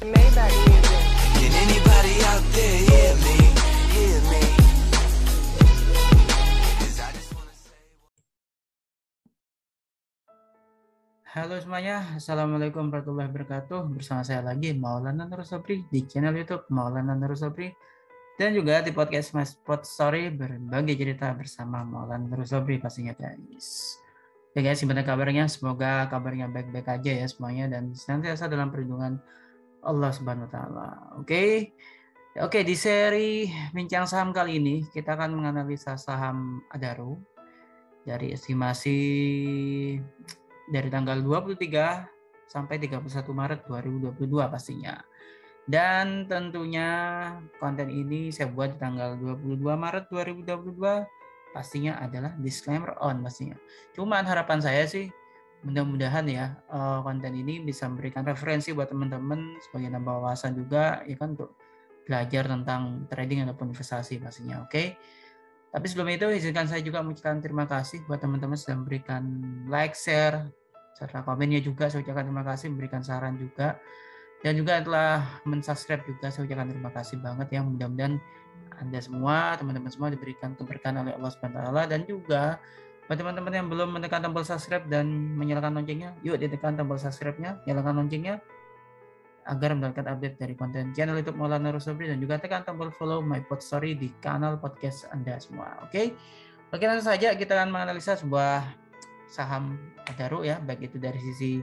Maybach music. Can anybody out there hear me? Hear me? 'Cause I just wanna say. Halo semuanya, Assalamualaikum warahmatullahi wabarakatuh. Bersama saya lagi Maulana Nur Sobri di channel YouTube Maulana Nur Sobri dan juga di podcast Mas Pot Story berbagi cerita bersama Maulana Nur Sobri pastinya guys. Oke guys, gimana kabarnya? Semoga kabarnya baik-baik aja ya semuanya dan senantiasa dalam perlindungan Allah Subhanahu wa taala. Oke, di seri bincang saham kali ini kita akan menganalisa saham Adaro dari estimasi dari tanggal 23 sampai 31 Maret 2022 pastinya. Dan tentunya konten ini saya buat di tanggal 22 Maret 2022 pastinya adalah disclaimer on pastinya. Cuman harapan saya sih mudah-mudahan ya konten ini bisa memberikan referensi buat teman-teman sebagai nambah wawasan juga ya kan untuk belajar tentang trading ataupun investasi pastinya. Oke. Tapi sebelum itu izinkan saya juga mengucapkan terima kasih buat teman-teman sudah memberikan like, share, serta komennya juga. Saya ucapkan terima kasih, memberikan saran juga. Dan juga telah mensubscribe juga, saya ucapkan terima kasih banget ya. Mudah-mudahan Anda semua, teman-teman semua diberikan keberkahan oleh Allah Subhanahu wa taala dan juga buat teman-teman yang belum menekan tombol subscribe dan menyalakan loncengnya, yuk ditekan tombol subscribe-nya, nyalakan loncengnya agar mendapatkan update dari konten channel YouTube Maulana Nur Sobri dan juga tekan tombol follow My Pod Story di kanal podcast Anda semua. Oke, langsung saja kita akan menganalisa sebuah saham Adaro ya, baik itu dari sisi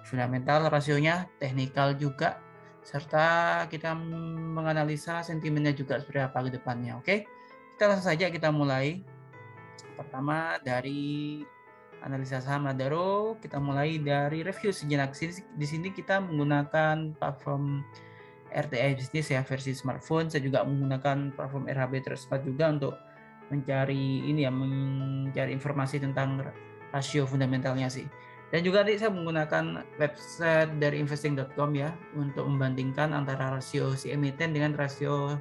fundamental, rasionya, teknikal juga, serta kita menganalisa sentimennya juga seperti apa ke depannya. Oke, kita langsung saja kita mulai. Pertama dari analisa saham Adaro, kita mulai dari review sejenak. Di sini kita menggunakan platform RTI Bisnis ya versi smartphone. Saya juga menggunakan platform RHB Trust juga untuk mencari informasi tentang rasio fundamentalnya sih. Dan juga tadi saya menggunakan website dari investing.com ya untuk membandingkan antara rasio si emiten dengan rasio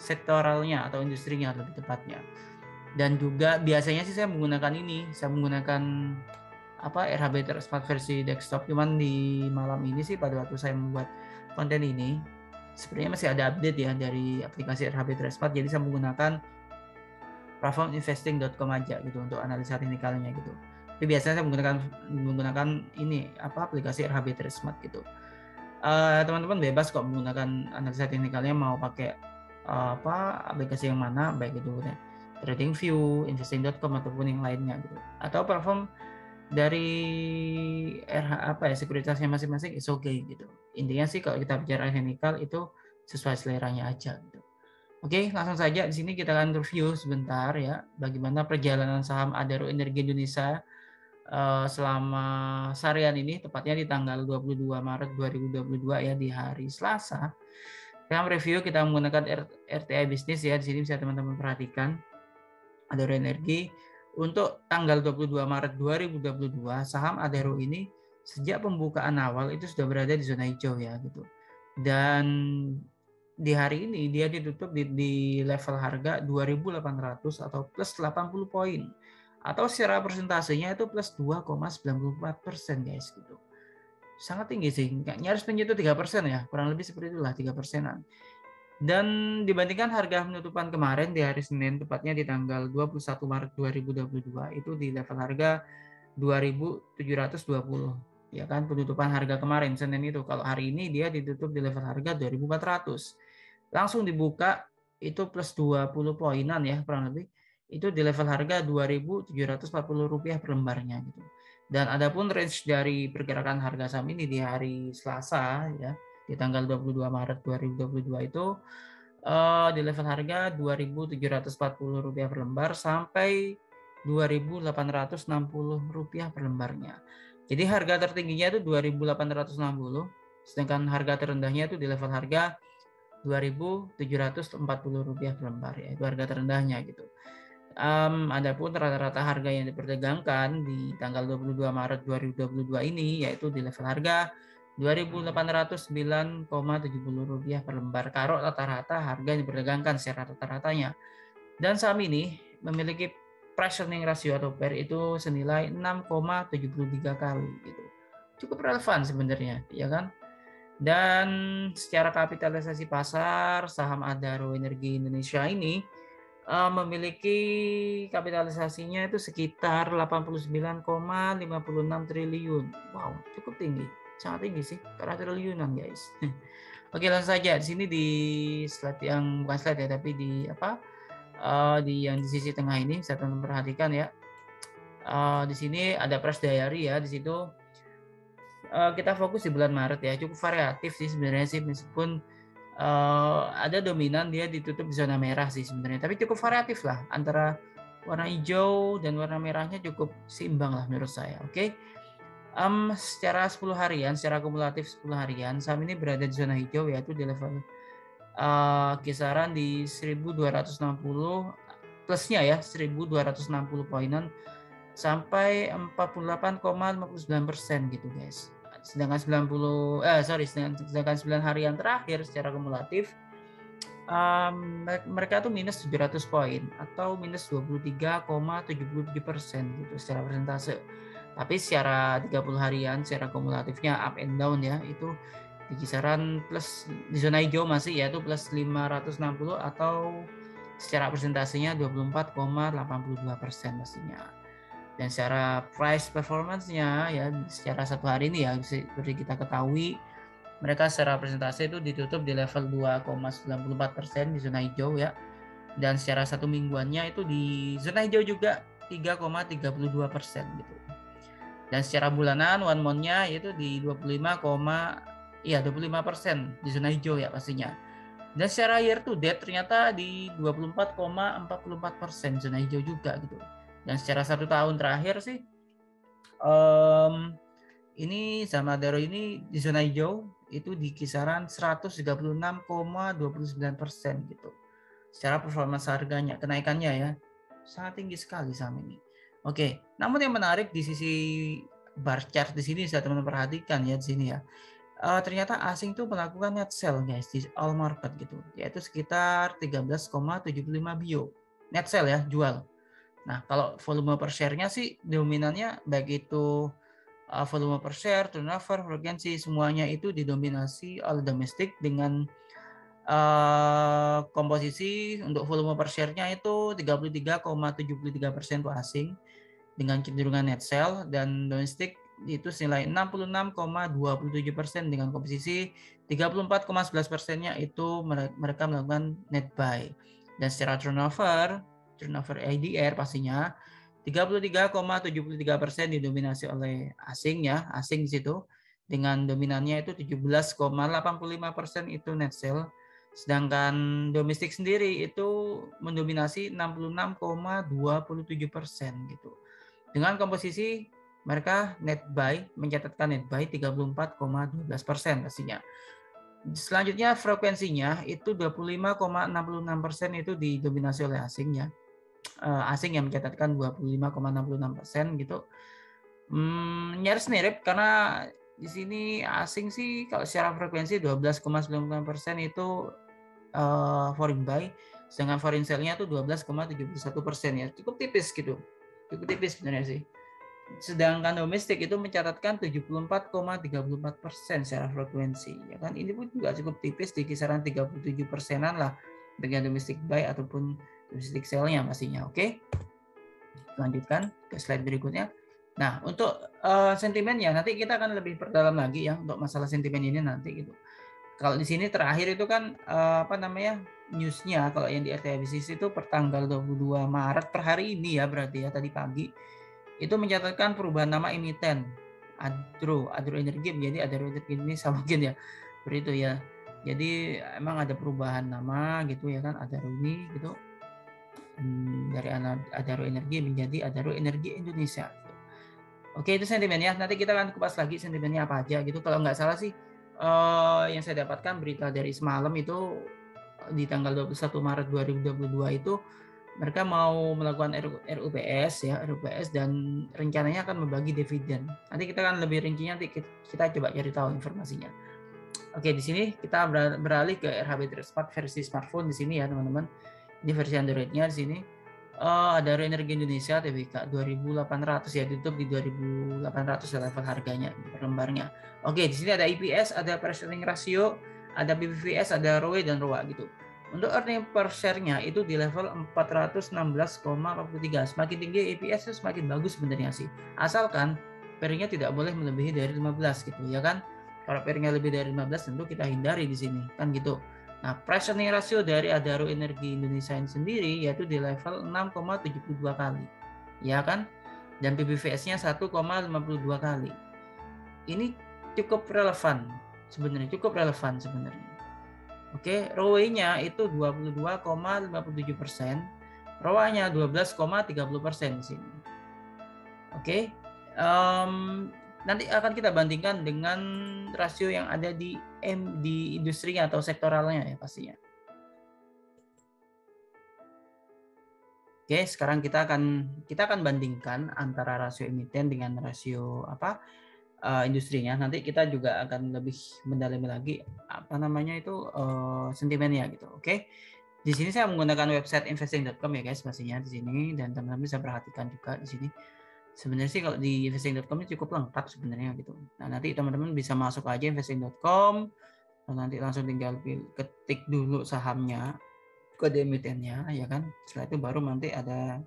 sektoralnya atau industrinya lebih tepatnya. Dan juga biasanya sih saya menggunakan RHB Smart versi desktop, cuman di malam ini sih pada waktu saya membuat konten ini sebenarnya masih ada update ya dari aplikasi RHB Smart, jadi saya menggunakan platform investing.com aja gitu untuk analisa teknikalnya gitu. Tapi biasanya saya menggunakan aplikasi RHB Smart gitu. Teman-teman bebas kok menggunakan analisa teknikalnya mau pakai aplikasi yang mana, baik itu TradingView, investing.com ataupun yang lainnya gitu. Atau platform dari sekuritasnya masing-masing is okay gitu. Intinya sih kalau kita bicara teknikal itu sesuai seleranya aja gitu. Oke, langsung saja di sini kita akan review sebentar ya bagaimana perjalanan saham Adaro Energi Indonesia selama seharian ini, tepatnya di tanggal 22 Maret 2022 ya, di hari Selasa. Dalam review kita menggunakan RTI Bisnis ya, di sini bisa teman-teman perhatikan Adaro Energi untuk tanggal 22 Maret 2022 saham Adaro ini sejak pembukaan awal itu sudah berada di zona hijau ya gitu. Dan di hari ini dia ditutup di level harga 2.800 atau plus 80 poin. Atau secara persentasenya itu plus 2,94% guys gitu. Sangat tinggi sih, nyaris menyentuh 3% ya, kurang lebih seperti itulah 3%-an. Dan dibandingkan harga penutupan kemarin di hari Senin, tepatnya di tanggal 21 Maret 2022 itu di level harga 2.720 ya kan, penutupan harga kemarin Senin itu. Kalau hari ini dia ditutup di level harga 2.400. Langsung dibuka itu plus 20 poinan ya kurang lebih. Itu di level harga Rp2.740 per lembarnya gitu. Dan adapun range dari pergerakan harga saham ini di hari Selasa ya, di tanggal 22 Maret 2022 itu di level harga Rp2.740 per lembar sampai Rp2.860 per lembarnya. Jadi harga tertingginya itu Rp2.860, sedangkan harga terendahnya itu di level harga Rp2.740 per lembar ya, itu harga terendahnya gitu. Adapun rata-rata harga yang diperdagangkan di tanggal 22 Maret 2022 ini yaitu di level harga Rp2.809,70 per lembar. Kalau rata-rata harga yang diperdagangkan secara rata-ratanya. Dan saham ini memiliki price earning ratio atau PER itu senilai 6,73 kali gitu. Cukup relevan sebenarnya, ya kan? Dan secara kapitalisasi pasar, saham Adaro Energi Indonesia ini memiliki kapitalisasinya itu sekitar 89,56 triliun. Wow, cukup tinggi. Sangat tinggi sih, karena triliunan guys. Oke, langsung saja di sini di slide yang bukan slide ya, tapi di di sisi tengah ini bisa teman perhatikan ya. Di sini ada press diary ya, di situ kita fokus di bulan Maret ya, cukup variatif sih sebenarnya sih, meskipun ada dominan dia ditutup di zona merah sih sebenarnya, tapi cukup variatif lah, antara warna hijau dan warna merahnya cukup seimbang lah menurut saya. Oke. Secara 10 harian, secara kumulatif 10 harian, saham ini berada di zona hijau, yaitu di level kisaran di 1260 plusnya ya, 1260 poinan sampai 48,59% gitu guys. Sedangkan 9 harian terakhir secara kumulatif mereka tuh minus 700 poin atau minus 23,77% gitu secara persentase. Tapi secara 30 harian secara kumulatifnya up and down ya, itu di kisaran plus, di zona hijau masih yaitu plus 560 atau secara persentasenya 24,82% pastinya. Dan secara price performance-nya ya, secara satu hari ini ya, seperti kita ketahui, mereka secara persentase itu ditutup di level 2,94% di zona hijau ya. Dan secara satu mingguannya itu di zona hijau juga 3,32% gitu. Dan secara bulanan one month-nya itu di 25% di zona hijau ya pastinya. Dan secara year to date ternyata di 24,44% zona hijau juga gitu. Dan secara 1 tahun terakhir sih ini sama Adaro ini di zona hijau itu di kisaran 136,29% gitu. Secara performa harganya, kenaikannya ya sangat tinggi sekali saham ini. Oke, namun yang menarik di sisi bar chart di sini saya teman-teman perhatikan ya di sini ya. Ternyata asing tuh melakukan net sell guys di all market gitu, yaitu sekitar 13,75 bio. Net sell ya, jual. Nah, kalau volume per share-nya sih dominannya baik itu volume per share, turnover, frekuensi, semuanya itu didominasi oleh domestik dengan komposisi untuk volume per share-nya itu 33,73% itu asing dengan kecenderungan net sell, dan domestik itu senilai 66,27% dengan komposisi 34,11%-nya itu mereka melakukan net buy. Dan secara turnover ADR pastinya 33,73% didominasi oleh asing ya, asing di situ dengan dominannya itu 17,85% itu net sell, sedangkan domestik sendiri itu mendominasi 66,27% gitu. Dengan komposisi mereka net buy, mencatatkan net buy 34,12% pastinya. Selanjutnya frekuensinya itu 25,66% itu didominasi oleh asing ya. Asing yang mencatatkan 25,66% gitu. Nyaris mirip karena di sini asing sih kalau secara frekuensi 12,96% itu foreign buy, sedangkan foreign sell-nya itu 12,71% ya. Cukup tipis gitu. Cukup tipis sebenarnya sih. Sedangkan domestik itu mencatatkan 74,34% secara frekuensi ya kan. Ini pun juga cukup tipis di kisaran 37%-an lah dengan domestic buy ataupun domestic sell-nya pastinya. Oke. Lanjutkan ke slide berikutnya. Nah, untuk sentimennya nanti kita akan lebih perdalam lagi ya untuk masalah sentimen ini nanti gitu. Kalau di sini terakhir itu kan newsnya kalau yang di RTA Business itu per tanggal 22 Maret per hari ini ya, berarti ya tadi pagi itu mencatatkan perubahan nama emiten Adaro Energi menjadi Adaro Energi Indonesia mungkin ya, seperti itu ya. Jadi emang ada perubahan nama gitu ya kan, Adaro ini gitu, dari Adaro Energi menjadi Adaro Energi Indonesia gitu. Oke, itu sentimennya. Nanti kita akan kupas lagi sentimennya apa aja gitu. Kalau nggak salah sih yang saya dapatkan berita dari semalam itu di tanggal 21 Maret 2022 itu mereka mau melakukan RUPS ya, RUPS, dan rencananya akan membagi dividen. Nanti kita akan lebih rincinya, nanti kita coba cari tahu informasinya. Oke, di sini kita beralih ke RHB Trade versi smartphone di sini ya teman-teman. Ini versi Android-nya di sini. Adaro Energi Indonesia TBK 2.800 ya, ditutup di 2.800 level harganya per lembarnya. Oke, di sini ada EPS, ada price earning ratio, ada BPVS, ada ROE dan ROA gitu. Untuk earning per share-nya itu di level 416,43. Semakin tinggi EPS itu semakin bagus sebenarnya sih. Asalkan pairing-nya tidak boleh melebihi dari 15 gitu ya kan. Kalau pairing-nya lebih dari 15 tentu kita hindari di sini kan gitu. Nah, price earning ratio dari Adaro Energi Indonesia ini sendiri yaitu di level 6,72 kali. Ya kan? Dan PBVS-nya 1,52 kali. Ini cukup relevan sebenarnya, Oke, ROE-nya itu 22,57%, ROA-nya 12,30% di sini. Oke. Nanti akan kita bandingkan dengan rasio yang ada di industrinya atau sektoralnya ya pastinya. Oke, sekarang kita akan bandingkan antara rasio emiten dengan rasio industrinya. Nanti kita juga akan lebih mendalami lagi sentimennya gitu. Oke. Di sini saya menggunakan website investing.com ya guys pastinya di sini, dan teman-teman bisa perhatikan juga di sini. Sebenarnya sih kalau di investing.com ini cukup lengkap sebenarnya gitu. Nah, nanti teman-teman bisa masuk aja investing.com, dan nanti langsung tinggal ketik dulu sahamnya, kode emitennya ya kan. Setelah itu baru nanti ada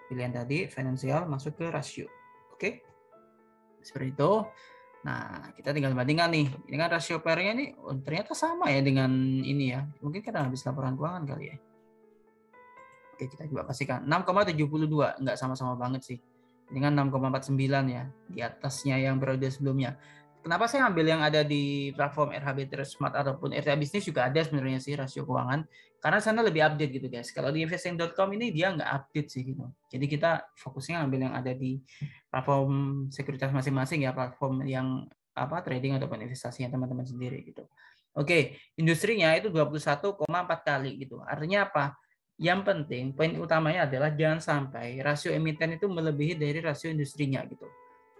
pilihan tadi finansial masuk ke rasio. Oke. Seperti itu. Nah, kita tinggal bandingkan nih. Ini kan rasio pairnya nih ternyata sama ya dengan ini ya. Mungkin kita habis laporan keuangan kali ya. Oke, kita coba pastikan. 6,72, nggak sama-sama banget sih. Dengan 6,49 ya, di atasnya yang periode sebelumnya. Kenapa saya ambil yang ada di platform RHB Smart ataupun RTA Bisnis juga ada sebenarnya sih rasio keuangan, karena sana lebih update gitu guys. Kalau di investing.com ini dia nggak update sih gitu. Jadi kita fokusnya ambil yang ada di platform sekuritas masing-masing ya, platform yang trading ataupun investasinya teman-teman sendiri gitu. Oke, industrinya itu 21,4 kali gitu. Artinya apa? Yang penting, poin utamanya adalah jangan sampai rasio emiten itu melebihi dari rasio industrinya gitu.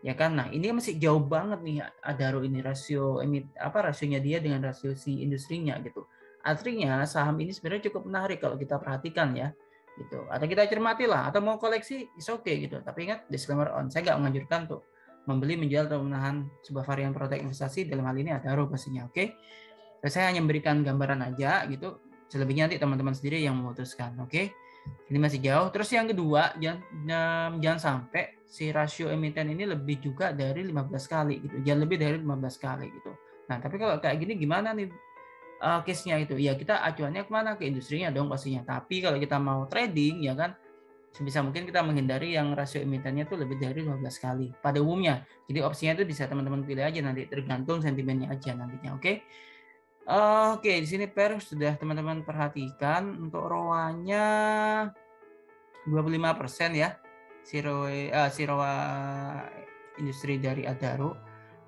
Ya kan? Nah, ini masih jauh banget nih Adaro ini rasionya dia dengan rasio si industrinya gitu. Artinya saham ini sebenarnya cukup menarik kalau kita perhatikan ya. Gitu. Atau kita cermati lah, atau mau koleksi is okay gitu. Tapi ingat disclaimer on, saya nggak menganjurkan tuh membeli, menjual atau menahan sebuah varian produk investasi, dalam hal ini Adaro pastinya, oke? Saya hanya memberikan gambaran aja gitu. Selebihnya nanti teman-teman sendiri yang memutuskan, oke? Ini masih jauh. Terus yang kedua, jangan sampai si rasio emiten ini lebih juga dari 15 kali gitu. Jangan lebih dari 15 kali gitu. Nah, tapi kalau kayak gini gimana nih case-nya itu? Ya kita acuannya kemana? Ke industrinya dong pastinya. Tapi kalau kita mau trading ya kan, sebisa mungkin kita menghindari yang rasio emitennya itu lebih dari 15 kali pada umumnya. Jadi opsinya itu bisa teman-teman pilih aja nanti, tergantung sentimennya aja nantinya, oke? Oke, di sini sudah teman-teman perhatikan untuk ROA-nya 25% ya. Si ROA industri dari Adaro.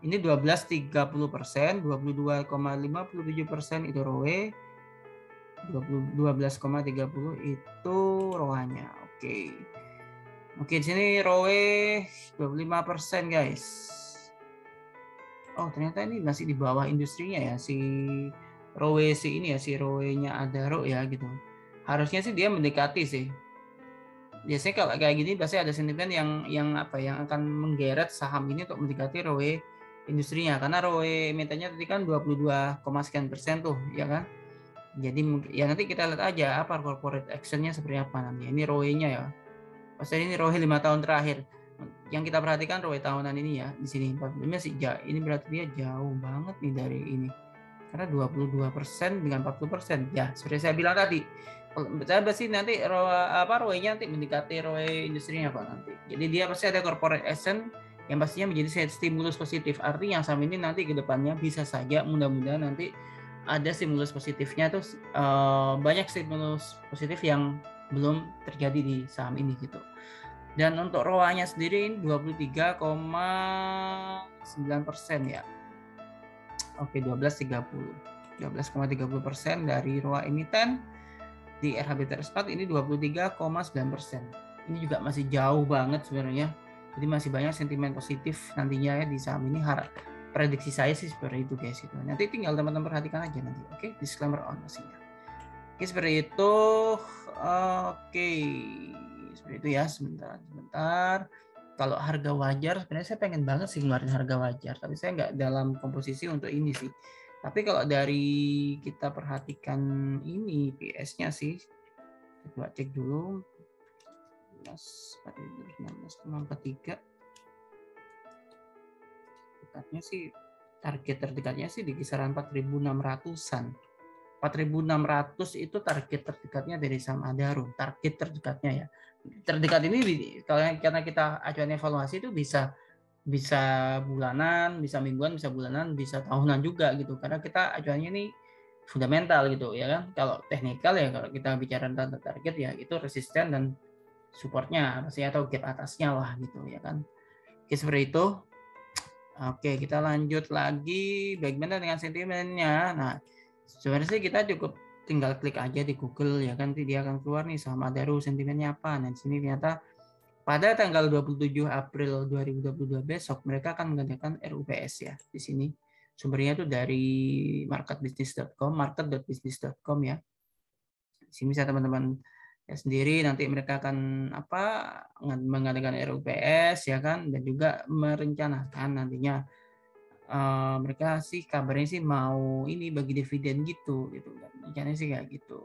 Ini 12,30%, 22,57% itu ROE, 12,30 itu ROA-nya. Oke. Oke, di sini ROE 25% guys. Oh, ternyata ini masih di bawah industrinya ya, si ROE-nya Adaro ya gitu. Harusnya sih dia mendekati sih. Biasanya kalau kayak gini pasti ada sentimen yang akan menggeret saham ini untuk mendekati ROE industrinya, karena ROE emitennya tadi kan 22, sekian persen tuh, ya kan? Jadi ya nanti kita lihat aja apa corporate action-nya seperti apa nanti. Ini ROE-nya ya. Pasti ini ROE 5 tahun terakhir. Yang kita perhatikan ROE tahunan ini ya, di sini 45 sih ini berarti dia jauh banget nih dari ini. Karena 22% dengan 40%. Ya, seperti saya bilang tadi, saya pasti nanti ROE-nya nanti mendekati ROE industrinya Pak nanti. Jadi dia pasti ada corporate action yang pastinya menjadi stimulus positif. Artinya saham ini nanti ke depannya bisa saja mudah-mudahan nanti ada stimulus positifnya tuh, banyak stimulus positif yang belum terjadi di saham ini gitu. Dan untuk ROA-nya sendiri ini 23,9% ya. Oke, 12,30% dari ROA emiten di RHB Terspat ini 23,9%. Ini juga masih jauh banget sebenarnya. Jadi masih banyak sentimen positif nantinya ya di saham ini. Prediksi saya sih seperti itu guys gitu. Nanti tinggal teman-teman perhatikan aja nanti. Oke, disclaimer on pastinya. Oke, seperti itu. Oke. Seperti itu ya. Sebentar. Kalau harga wajar, sebenarnya saya pengen banget sih ngeluarin harga wajar, tapi saya nggak dalam komposisi untuk ini sih. Tapi kalau dari kita perhatikan ini PS-nya sih, coba cek dulu. 19,43. Dekatnya sih, target terdekatnya sih di kisaran 4.600-an. 4.600 itu target terdekatnya dari saham Adaro, target terdekatnya ya. Terdekat ini karena kita acuan evaluasi itu bisa bulanan, bisa mingguan, bisa bulanan, bisa tahunan juga gitu. Karena kita acuannya ini fundamental gitu ya kan. Kalau teknikal ya kalau kita bicara tentang target ya itu resisten dan supportnya pasti atau gap atasnya lah gitu ya kan. Oke, seperti itu. Oke, kita lanjut lagi. Bagaimana dengan sentimennya? Nah, sebenarnya sih kita cukup tinggal klik aja di Google ya kan, dia akan keluar nih saham Adaro sentimennya apa. Nah, di sini ternyata pada tanggal 27 April 2022 besok mereka akan mengadakan RUPS ya. Di sini sumbernya itu dari market.business.com ya. Di sini bisa teman-teman ya sendiri, nanti mereka akan mengadakan RUPS ya kan, dan juga merencanakan nantinya mereka sih kabarnya sih mau ini bagi dividen gitu kan, rencananya sih kayak gitu.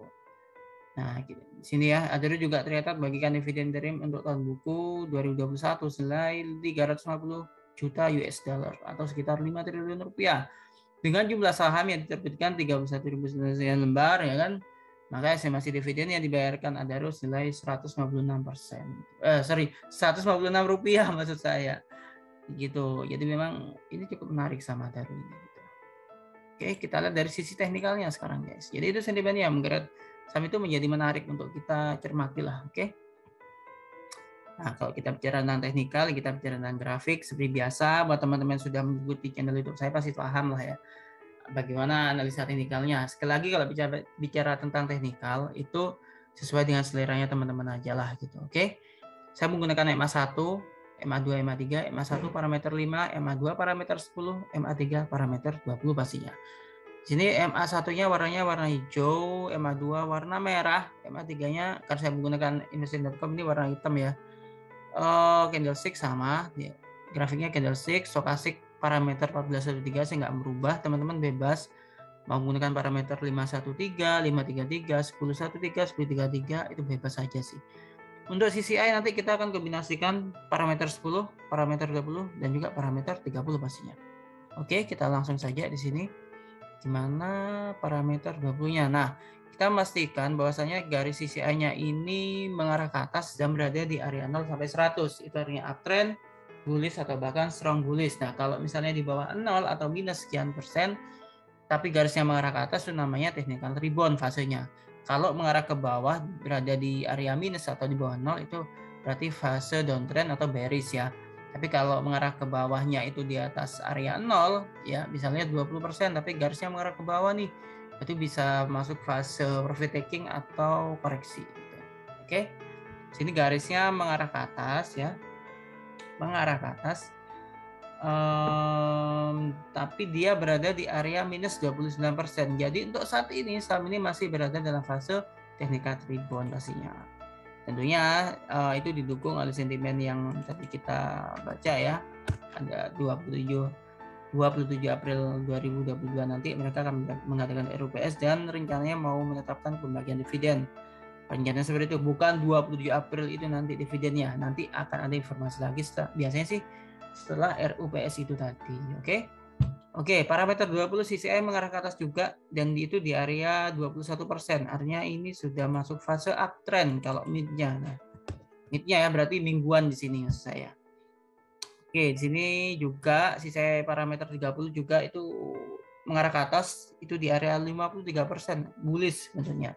Nah, di sini ya, Adaro juga ternyata bagikan dividen interim untuk tahun buku 2021 senilai 350 juta US dollar atau sekitar 5 triliun rupiah. Dengan jumlah saham yang diterbitkan 31.000 lembar ya kan, maka estimasi dividen yang dibayarkan Adaro senilai 156 rupiah maksud saya. Gitu. Jadi memang ini cukup menarik sama Adaro ini gitu. Oke, kita lihat dari sisi teknikalnya sekarang guys. Jadi itu sentimennya menggerak saham itu menjadi menarik untuk kita cermati lah, oke? Nah, kalau kita bicara tentang teknikal, kita bicara tentang grafik seperti biasa. Buat teman-teman yang sudah mengikuti channel YouTube saya pasti paham lah ya bagaimana analisa teknikalnya. Sekali lagi kalau bicara tentang teknikal itu sesuai dengan seleranya teman-teman aja lah gitu, oke? Saya menggunakan MA1, MA2, MA3, MA1 parameter 5, MA2 parameter 10, MA3 parameter 20 pastinya. Di sini MA1-nya warnanya warna hijau, MA2 warna merah, MA3-nya karena saya menggunakan investing.com ini warna hitam ya. Candlestick sama, ya. Grafiknya candlestick, stokastik parameter 1413 saya nggak merubah, teman-teman bebas mau menggunakan parameter 513, 533, 1013, 1033 itu bebas saja sih. Untuk CCI nanti kita akan kombinasikan parameter 10, parameter 20 dan juga parameter 30 pastinya. Oke, kita langsung saja di sini. Gimana parameter 20-nya? Nah, kita memastikan bahwasanya garis CCI-nya ini mengarah ke atas dan berada di area 0 sampai 100. Itu artinya uptrend, bullish atau bahkan strong bullish. Nah, kalau misalnya di bawah 0 atau minus sekian persen, tapi garisnya mengarah ke atas itu namanya technical rebound fasenya. Kalau mengarah ke bawah berada di area minus atau di bawah 0 itu berarti fase downtrend atau bearish ya. Tapi kalau mengarah ke bawahnya itu di atas area 0 ya, misalnya 20% tapi garisnya mengarah ke bawah nih, itu bisa masuk fase profit taking atau koreksi gitu. Oke. Sini garisnya mengarah ke atas ya. Mengarah ke atas. Tapi dia berada di area minus 29%. Jadi untuk saat ini saham ini masih berada dalam fase technical rebound pastinya. Tentunya itu didukung oleh sentimen yang tadi kita baca ya. Ada 27 April 2022 nanti mereka akan mengadakan RUPS dan rencananya mau menetapkan pembagian dividen. Rencananya seperti itu, bukan 27 April itu nanti dividennya. Nanti akan ada informasi lagi biasanya sih setelah RUPS itu tadi, oke? Oke, parameter 20 CCI mengarah ke atas juga dan itu di area 21%. Artinya ini sudah masuk fase uptrend kalau mid-nya. Nah, mid-nya ya berarti mingguan di sini maksud saya. Oke, di sini juga CCI parameter 30 juga itu mengarah ke atas itu di area 53%, bullish tentunya.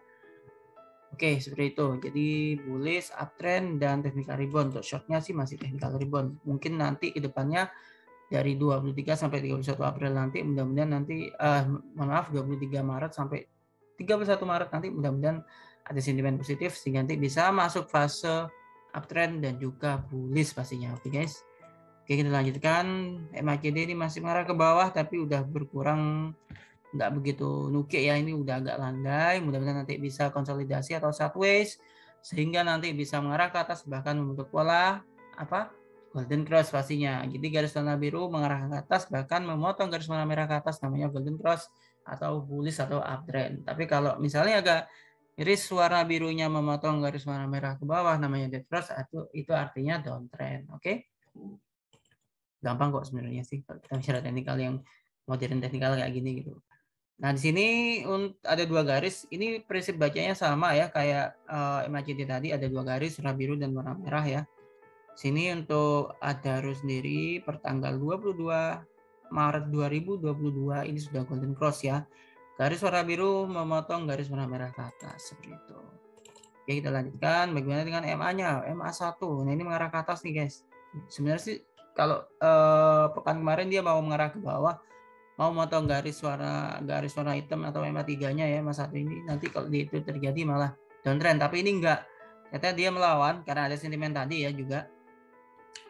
Oke, seperti itu. Jadi bullish, uptrend, dan technical rebound. Untuk shortnya sih masih technical rebound. Mungkin nanti ke depannya dari 23 sampai 31 April nanti mudah-mudahan nanti 23 Maret sampai 31 Maret nanti mudah-mudahan ada sentimen positif sehingga nanti bisa masuk fase uptrend dan juga bullish pastinya. Oke guys. Oke, kita lanjutkan. MACD ini masih mengarah ke bawah tapi udah berkurang, nggak begitu nuke ya, ini udah agak landai, mudah-mudahan nanti bisa konsolidasi atau sideways sehingga nanti bisa mengarah ke atas bahkan membentuk pola apa? Golden cross pastinya. Jadi garis warna biru mengarah ke atas bahkan memotong garis warna merah ke atas namanya golden cross atau bullish atau uptrend. Tapi kalau misalnya agak garis warna birunya memotong garis warna merah ke bawah namanya dead cross, itu artinya downtrend. Oke? Gampang kok sebenarnya sih kalau kita bicara teknikal yang modern teknikal kayak gini gitu. Nah, di sini ada dua garis. Ini prinsip bacanya sama ya kayak MACD tadi, ada dua garis warna biru dan warna merah ya. Sini untuk Adaro sendiri per tanggal 22 Maret 2022 ini sudah golden cross ya. Garis warna biru memotong garis warna merah ke atas seperti itu. Oke, kita lanjutkan. Bagaimana dengan MA-nya? MA1. Nah, ini mengarah ke atas nih, guys. Sebenarnya sih kalau pekan kemarin dia mau mengarah ke bawah, mau motong garis warna hitam atau MA3-nya ya, MA1 ini. Nanti kalau itu terjadi malah downtrend, tapi ini enggak. Ternyata dia melawan karena ada sentimen tadi ya juga.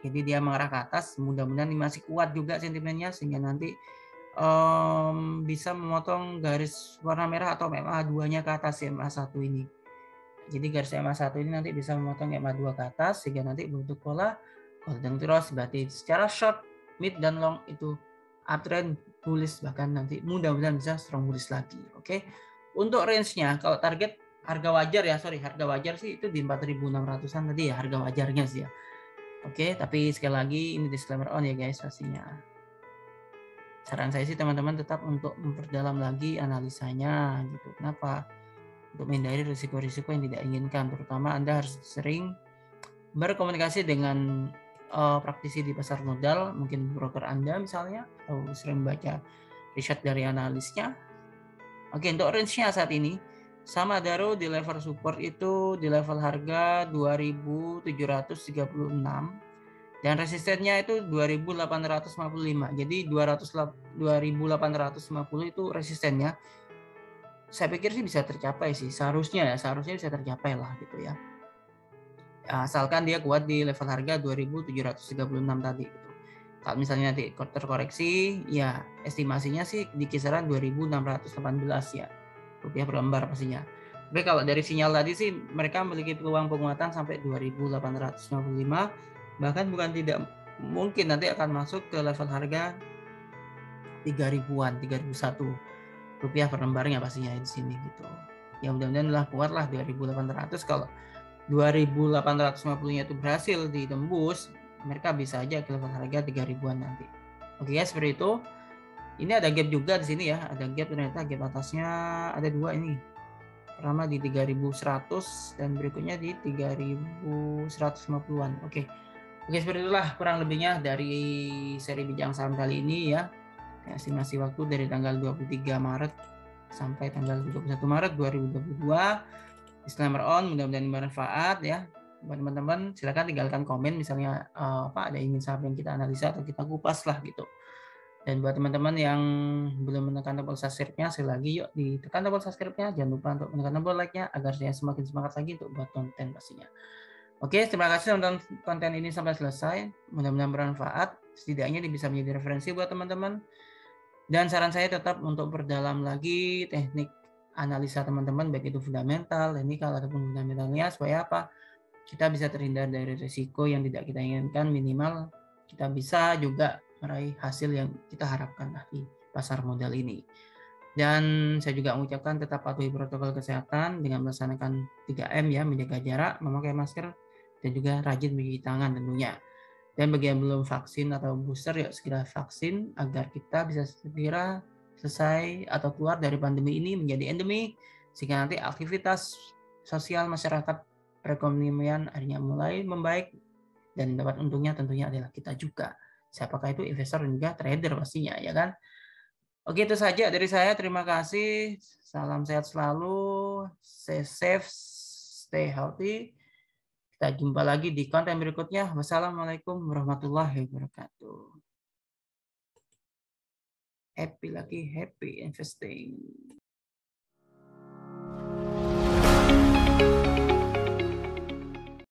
Jadi dia mengarah ke atas, mudah-mudahan ini masih kuat juga sentimennya sehingga nanti bisa memotong garis warna merah atau MA2-nya ke atas ya, MA1 ini. Jadi garis MA1 ini nanti bisa memotong MA2 ke atas sehingga nanti bentuk pola golden cross, berarti secara short, mid dan long itu uptrend bullish, bahkan nanti mudah-mudahan bisa strong bullish lagi. Oke. Untuk range-nya kalau target harga wajar sih itu di 4.600-an tadi ya, harga wajarnya sih ya. Oke, tapi sekali lagi ini disclaimer on ya guys pastinya. Saran saya sih teman-teman tetap untuk memperdalam lagi analisanya gitu. Kenapa? Untuk menghindari risiko-risiko yang tidak inginkan, terutama Anda harus sering berkomunikasi dengan praktisi di pasar modal, mungkin broker Anda misalnya, atau sering baca riset dari analisnya. Oke, untuk range-nya saat ini sama Adaro di level support itu di level harga 2.736 dan resistennya itu 2.855. Jadi 2.850 itu resistennya. Saya pikir sih bisa tercapai sih, seharusnya bisa tercapai lah gitu ya. Asalkan dia kuat di level harga 2.736 tadi gitu. Kalau misalnya nanti terkoreksi, ya estimasinya sih di kisaran 2.618 ya rupiah per lembar pastinya. Tapi kalau dari sinyal tadi sih mereka memiliki peluang penguatan sampai 2.855, bahkan bukan tidak mungkin nanti akan masuk ke level harga 3.000-an, 3.001 rupiah per lembarnya pastinya di sini gitu. Ya mudah-mudahan lah kuat lah 2.800. Kalau 2.850-nya itu berhasil ditembus, mereka bisa aja ke level harga 3.000-an nanti. Oke guys, seperti itu. Ini ada gap juga di sini ya, ada gap, ternyata gap atasnya ada dua ini. Pertama di 3.100 dan berikutnya di 3.150-an. Oke, seperti itulah kurang lebihnya dari seri bincang saham kali ini ya. Estimasi waktu dari tanggal 23 Maret sampai tanggal 21 Maret 2022. Disclaimer on, mudah-mudahan bermanfaat ya. Buat teman-teman silakan tinggalkan komen misalnya ada ingin saham yang kita analisa atau kita kupas lah gitu. Dan buat teman-teman yang belum menekan tombol subscribe-nya, sekali lagi yuk ditekan tombol subscribe-nya, jangan lupa untuk menekan tombol like-nya agar saya semakin semangat lagi untuk buat konten pastinya. Oke, terima kasih nonton konten ini sampai selesai. Mudah-mudahan bermanfaat, setidaknya bisa menjadi referensi buat teman-teman. Dan saran saya tetap untuk perdalam lagi teknik analisa teman-teman, baik itu fundamental, teknikal, ataupun fundamentalnya, supaya apa? Kita bisa terhindar dari risiko yang tidak kita inginkan, minimal kita bisa juga meraih hasil yang kita harapkan di pasar modal ini. Dan saya juga mengucapkan tetap patuhi protokol kesehatan dengan melaksanakan 3M ya, menjaga jarak, memakai masker, dan juga rajin mencuci tangan tentunya. Dan bagi yang belum vaksin atau booster, yuk segera vaksin agar kita bisa segera selesai atau keluar dari pandemi ini menjadi endemi, sehingga nanti aktivitas sosial masyarakat perekonomian akhirnya mulai membaik, dan dapat untungnya tentunya adalah kita juga. Siapakah itu? Investor dan juga trader pastinya ya kan. Oke, itu saja dari saya. Terima kasih. Salam sehat selalu. Stay safe, stay healthy. Kita jumpa lagi di konten berikutnya. Wassalamualaikum warahmatullahi wabarakatuh. Happy investing.